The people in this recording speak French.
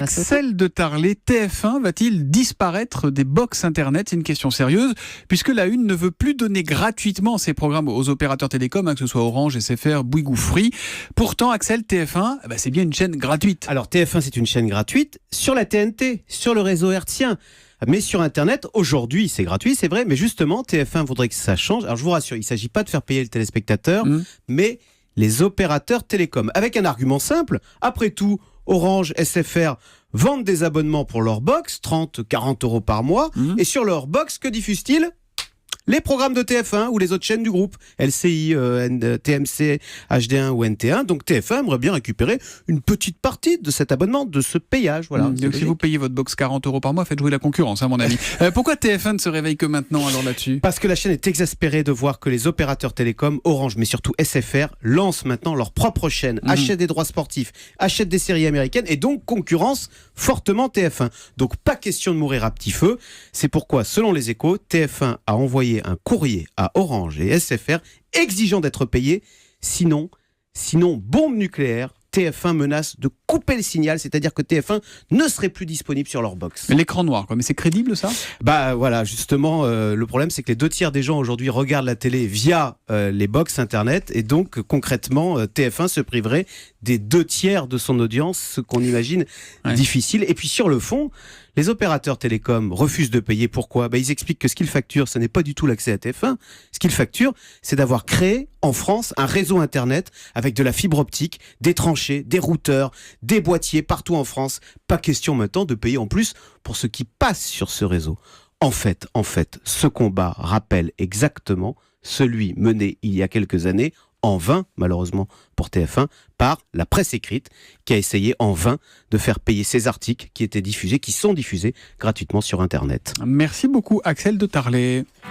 Axel de Tarlet, TF1 va-t-il disparaître des box internet? C'est une question sérieuse, puisque la Une ne veut plus donner gratuitement ses programmes aux opérateurs télécoms, que ce soit Orange, SFR, Bouygues ou Free. Pourtant, Axel, TF1, c'est bien une chaîne gratuite. Alors TF1, c'est une chaîne gratuite sur la TNT, sur le réseau hertzien. Mais sur Internet, aujourd'hui, c'est gratuit, c'est vrai, mais justement, TF1 voudrait que ça change. Alors je vous rassure, il ne s'agit pas de faire payer le téléspectateur, mais les opérateurs télécoms. Avec un argument simple, après tout, Orange, SFR vendent des abonnements pour leur box, 30, 40 euros par mois, et sur leur box, que diffusent-ils ? Les programmes de TF1 ou les autres chaînes du groupe, LCI, TMC, HD1 ou NT1. Donc TF1 aimerait bien récupérer une petite partie de cet abonnement, de ce payage. Voilà, donc si vous payez votre box 40 euros par mois, faites jouer la concurrence, à mon avis. Pourquoi TF1 ne se réveille que maintenant alors là-dessus ? Parce que la chaîne est exaspérée de voir que les opérateurs télécoms, Orange, mais surtout SFR, lancent maintenant leur propre chaîne, achètent des droits sportifs, achètent des séries américaines et donc concurrence fortement TF1. Donc pas question de mourir à petit feu. C'est pourquoi, selon les Échos, TF1 a envoyé un courrier à Orange et SFR exigeant d'être payé, sinon bombe nucléaire. TF1 menace de couper le signal, c'est-à-dire que TF1 ne serait plus disponible sur leur box. Mais l'écran noir, quoi. Mais c'est crédible ça ? Voilà, justement, le problème c'est que les 2/3 des gens aujourd'hui regardent la télé via les box internet et donc concrètement TF1 se priverait des 2/3 de son audience, ce qu'on imagine difficile. Et puis sur le fond, les opérateurs télécoms refusent de payer. Pourquoi ? Ils expliquent que ce qu'ils facturent, ce n'est pas du tout l'accès à TF1. Ce qu'ils facturent, c'est d'avoir créé en France un réseau internet avec de la fibre optique, des tranchées, des routeurs, des boîtiers partout en France. Pas question maintenant de payer en plus pour ce qui passe sur ce réseau. En fait, ce combat rappelle exactement celui mené il y a quelques années, en vain, malheureusement pour TF1, par la presse écrite, qui a essayé en vain de faire payer ces articles qui sont diffusés gratuitement sur Internet. Merci beaucoup, Axel de Tarlet.